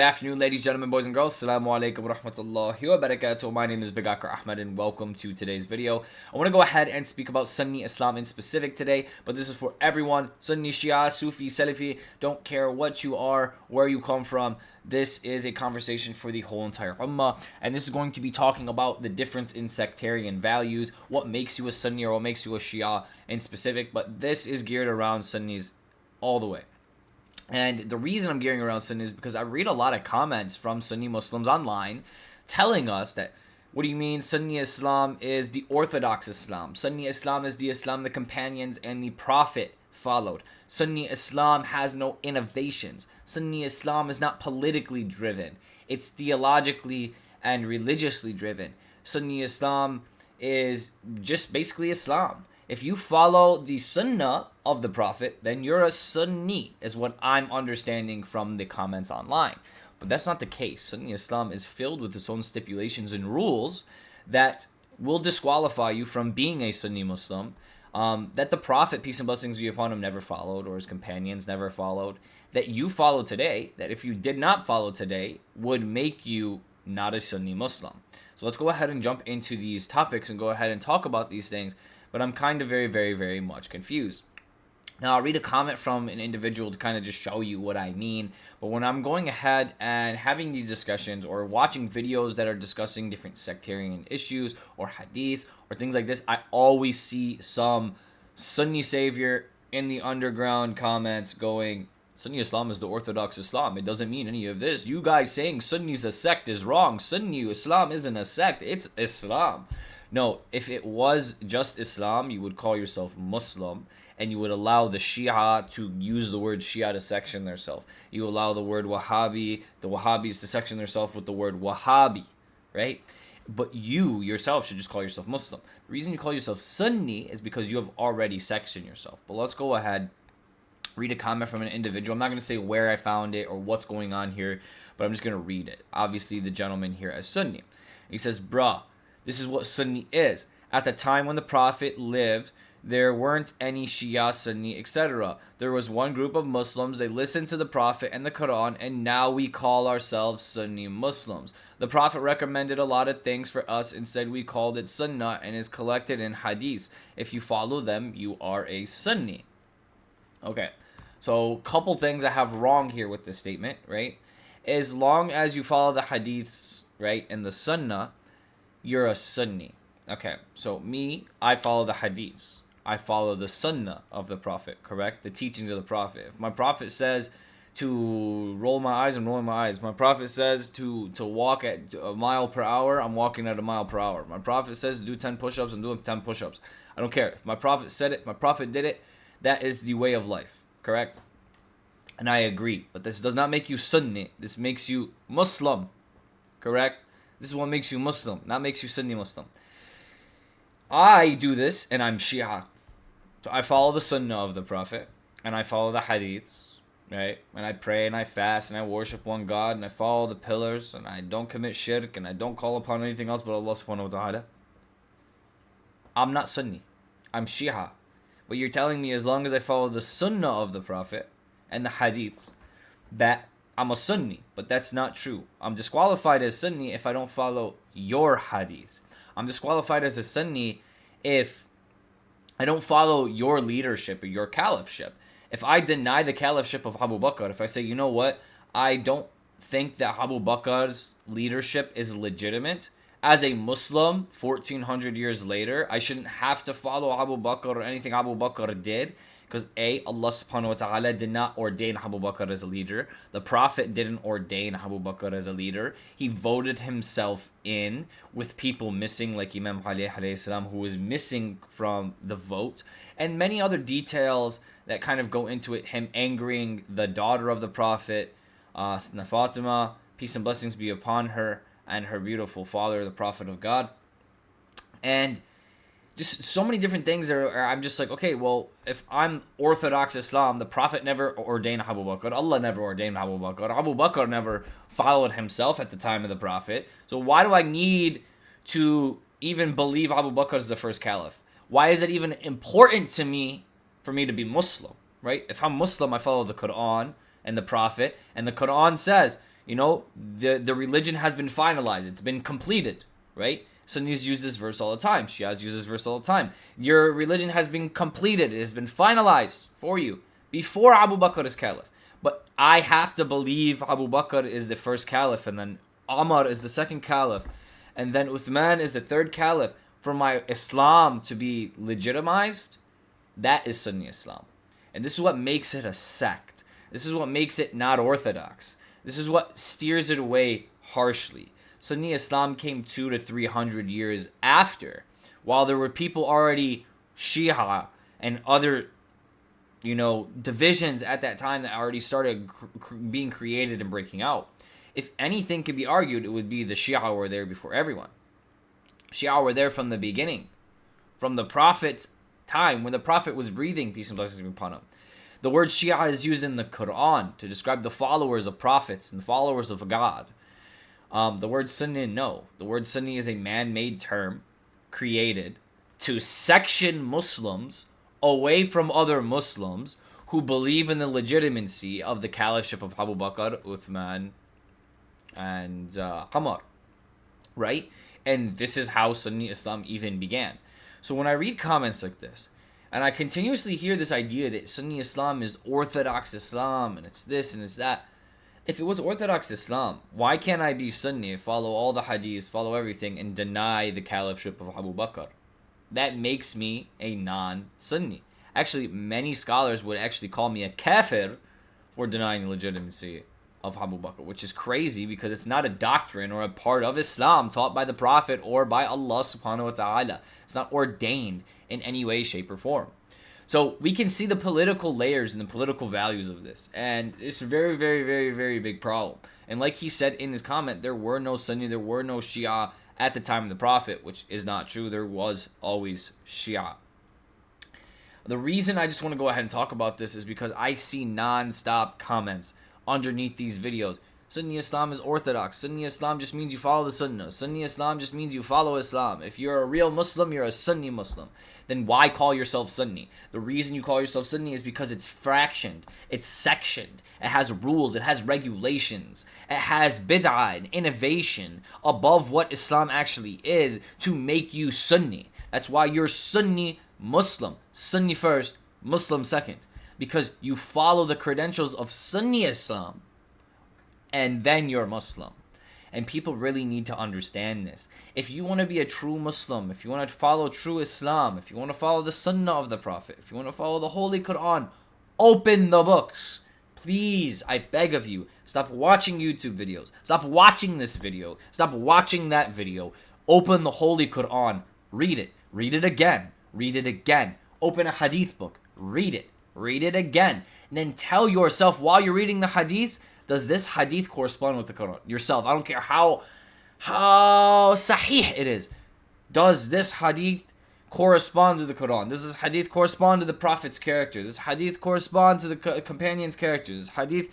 Good afternoon, ladies, gentlemen, boys and girls. Assalamu alaikum wa rahmatullahi wa barakatuh. My name is Big Akar Ahmed and welcome to today's video. I want to go ahead and speak about Sunni Islam in specific today, but this is for everyone. Sunni, Shia, Sufi, Salafi, don't care what you are, where you come from. This is a conversation for the whole entire Ummah, and this is going to be talking about the difference in sectarian values, what makes you a Sunni or what makes you a Shia in specific, but this is geared around Sunnis all the way. And the reason I'm gearing around Sunni is because I read a lot of comments from Sunni Muslims online telling us that, what do you mean Sunni Islam is the Orthodox Islam? Sunni Islam is the Islam the companions and the Prophet followed. Sunni Islam has no innovations. Sunni Islam is not politically driven. It's theologically and religiously driven. Sunni Islam is just basically Islam. If you follow the Sunnah of the Prophet, then you're a Sunni, is what I'm understanding from the comments online. But that's not the case. Sunni Islam is filled with its own stipulations and rules that will disqualify you from being a Sunni Muslim, that the Prophet, peace and blessings be upon him, never followed, or his companions never followed, that you follow today, that if you did not follow today, would make you not a Sunni Muslim. So let's go ahead and jump into these topics and go ahead and talk about these things. But I'm kind of very much confused. Now, I'll read a comment from an individual to kind of just show you what I mean. But when I'm going ahead and having these discussions or watching videos that are discussing different sectarian issues or hadiths or things like this, I always see some Sunni savior in the underground comments going, Sunni Islam is the Orthodox Islam. It doesn't mean any of this. You guys saying Sunni's a sect is wrong. Sunni Islam isn't a sect. It's Islam. No, if it was just Islam, you would call yourself Muslim, and you would allow the Shia to use the word Shia to section themselves. You allow the word Wahhabi, the Wahhabis to section themselves with the word Wahhabi, right? But you yourself should just call yourself Muslim. The reason you call yourself Sunni is because you have already sectioned yourself. But let's go ahead, read a comment from an individual. I'm not going to say where I found it or what's going on here, but I'm just going to read it. Obviously, the gentleman here as Sunni. He says, bruh, this is what Sunni is. At the time when the Prophet lived, there weren't any Shia, Sunni, etc. There was one group of Muslims. They listened to the Prophet and the Quran, and now we call ourselves Sunni Muslims. The Prophet recommended a lot of things for us. Instead, we called it Sunnah and is collected in hadiths. If you follow them, you are a Sunni. Okay, so a couple things I have wrong here with this statement, right? As long as you follow the hadiths, right, and the Sunnah, you're a Sunni. Okay, so me, I follow the hadiths. I follow the Sunnah of the Prophet, correct? The teachings of the Prophet. If my Prophet says to roll my eyes, I'm rolling my eyes. My Prophet says to walk at a mile per hour, I'm walking at a mile per hour. My Prophet says to do 10 push-ups, I'm doing 10 push-ups. I don't care. If my Prophet said it, my Prophet did it, that is the way of life, correct? And I agree. But this does not make you Sunni. This makes you Muslim, correct? This is what makes you Muslim, not makes you Sunni Muslim. I do this, and I'm Shia. So I follow the Sunnah of the Prophet, and I follow the Hadiths, right? And I pray, and I fast, and I worship one God, and I follow the pillars, and I don't commit shirk, and I don't call upon anything else but Allah subhanahu wa ta'ala. I'm not Sunni. I'm Shia. But you're telling me as long as I follow the Sunnah of the Prophet and the Hadiths, that I'm a Sunni, but that's not true. I'm disqualified as Sunni if I don't follow your hadiths. I'm disqualified as a Sunni if I don't follow your leadership or your caliphship. If I deny the caliphship of Abu Bakr, if I say, you know what, I don't think that Abu Bakr's leadership is legitimate, as a Muslim 1400 years later, I shouldn't have to follow Abu Bakr or anything Abu Bakr did. Because A, Allah subhanahu wa ta'ala did not ordain Abu Bakr as a leader. The Prophet didn't ordain Abu Bakr as a leader. He voted himself in with people missing, like Imam Ali alayhi salam, who was missing from the vote. And many other details that kind of go into it. Him angering the daughter of the Prophet, Fatima, peace and blessings be upon her, and her beautiful father, the Prophet of God. And just so many different things that I'm just like, okay, well, if I'm Orthodox Islam, the Prophet never ordained Abu Bakr. Allah never ordained Abu Bakr. Abu Bakr never followed himself at the time of the Prophet. So why do I need to even believe Abu Bakr is the first caliph? Why is it even important to me for me to be Muslim, right? If I'm Muslim, I follow the Quran and the Prophet. And the Quran says, You know, the religion has been finalized. It's been completed, right? Sunnis use this verse all the time. Shias use this verse all the time. Your religion has been completed. It has been finalized for you before Abu Bakr is caliph. But I have to believe Abu Bakr is the first caliph, and then Umar is the second caliph, and then Uthman is the third caliph. For my Islam to be legitimized, that is Sunni Islam. And this is what makes it a sect. This is what makes it not orthodox. This is what steers it away harshly. Sunni Islam came 200 to 300 years after, while there were people already Shia and other, divisions at that time that already started being created and breaking out. If anything could be argued, it would be the Shia were there before everyone. Shia were there from the beginning, from the Prophet's time, when the Prophet was breathing, peace and blessings be upon him. The word Shia is used in the Quran to describe the followers of prophets and the followers of God. The word Sunni, no. The word Sunni is a man-made term created to section Muslims away from other Muslims who believe in the legitimacy of the caliphship of Abu Bakr, Uthman, and Umar, right? And this is how Sunni Islam even began. So when I read comments like this, and I continuously hear this idea that Sunni Islam is Orthodox Islam, and it's this and it's that. If it was Orthodox Islam, why can't I be Sunni, follow all the hadiths, follow everything, and deny the caliphship of Abu Bakr? That makes me a non-Sunni. Actually, many scholars would actually call me a kafir for denying the legitimacy of Abu Bakr, which is crazy because it's not a doctrine or a part of Islam taught by the Prophet or by Allah subhanahu wa ta'ala. It's not ordained in any way, shape, or form. So we can see the political layers and the political values of this. And it's a very, very, very, very big problem. And like he said in his comment, there were no Sunni, there were no Shia at the time of the Prophet, which is not true. There was always Shia. The reason I just want to go ahead and talk about this is because I see non-stop comments underneath these videos. Sunni Islam is orthodox. Sunni Islam just means you follow the Sunnah. Sunni Islam just means you follow Islam. If you're a real Muslim, you're a Sunni Muslim. Then why call yourself Sunni? The reason you call yourself Sunni is because it's fractioned. It's sectioned. It has rules. It has regulations. It has bid'ah and innovation above what Islam actually is to make you Sunni. That's why you're Sunni Muslim. Sunni first, Muslim second. Because you follow the credentials of Sunni Islam, and then you're Muslim. And people really need to understand this. If you want to be a true Muslim, if you want to follow true Islam, if you want to follow the Sunnah of the Prophet, if you want to follow the Holy Quran, open the books. Please, I beg of you, stop watching YouTube videos. Stop watching this video. Stop watching that video. Open the Holy Quran. Read it. Read it again. Read it again. Open a hadith book. Read it. Read it again. And then tell yourself while you're reading the hadiths, does this hadith correspond with the Quran? Yourself. I don't care how sahih it is. Does this hadith correspond to the Quran? Does this hadith correspond to the Prophet's character? Does hadith correspond to the companion's character? Does hadith...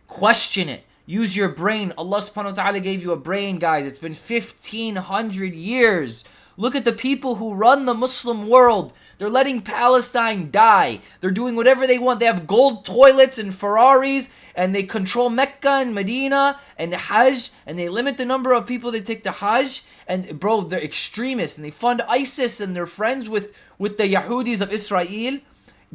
Question it. Use your brain. Allah subhanahu wa ta'ala gave you a brain, guys. It's been 1,500 years. Look at the people who run the Muslim world. They're letting Palestine die. They're doing whatever they want. They have gold toilets and Ferraris, and they control Mecca and Medina and the Hajj, and they limit the number of people they take to Hajj. And bro, they're extremists, and they fund ISIS, and they're friends with the Yahudis of Israel.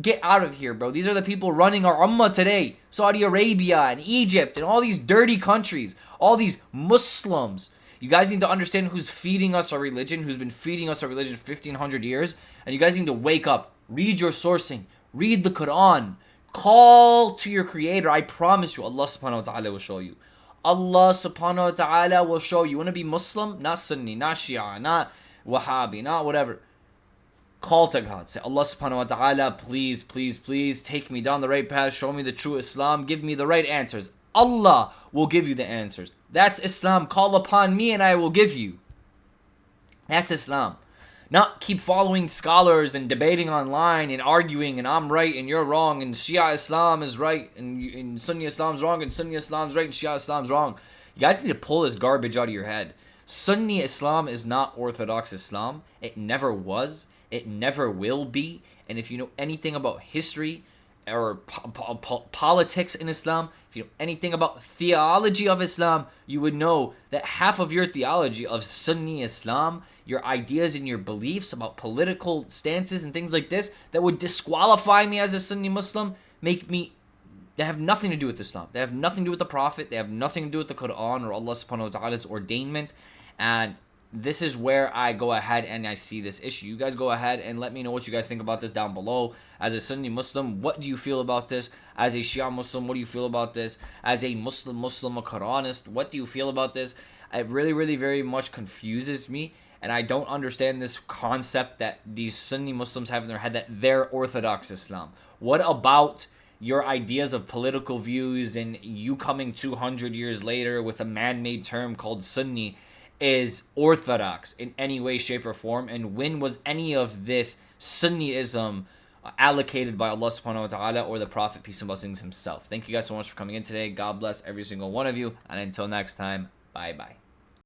Get out of here, bro. These are the people running our ummah today. Saudi Arabia and Egypt and all these dirty countries. All these Muslims. You guys need to understand who's feeding us our religion, who's been feeding us our religion for 1,500 years. And you guys need to wake up. Read your sourcing. Read the Quran. Call to your creator. I promise you, Allah subhanahu wa ta'ala will show you. Allah subhanahu wa ta'ala will show you. You want to be Muslim? Not Sunni, not Shia, not Wahhabi, not whatever. Call to God. Say, Allah subhanahu wa ta'ala, please, please, please take me down the right path. Show me the true Islam. Give me the right answers. Allah will give you the answers. That's Islam. Call upon me and I will give you. That's Islam. Not keep following scholars and debating online and arguing and I'm right and you're wrong and Shia Islam is right and Sunni Islam's wrong and Sunni Islam's right and Shia Islam's wrong. You guys need to pull this garbage out of your head. Sunni Islam is not Orthodox Islam. It never was. It never will be. And if you know anything about history politics in Islam, if you know anything about theology of Islam, you would know that half of your theology of Sunni Islam, your ideas and your beliefs about political stances and things like this, that would disqualify me as a Sunni Muslim, they have nothing to do with Islam. They have nothing to do with the Prophet. They have nothing to do with the Quran or Allah subhanahu wa ta'ala's ordainment. And this is where I go ahead and I see this issue. You guys go ahead and let me know what you guys think about this down below. As a Sunni Muslim, what do you feel about this? As a Shia Muslim, what do you feel about this? As a Muslim, a Quranist, what do you feel about this? It really, really very much confuses me. And I don't understand this concept that these Sunni Muslims have in their head that they're Orthodox Islam. What about your ideas of political views and you coming 200 years later with a man-made term called Sunni is orthodox in any way, shape, or form? And when was any of this Sunniism allocated by Allah subhanahu wa ta'ala or the Prophet, peace and blessings himself? Thank you guys so much for coming in today. God bless every single one of you. And until next time, bye-bye.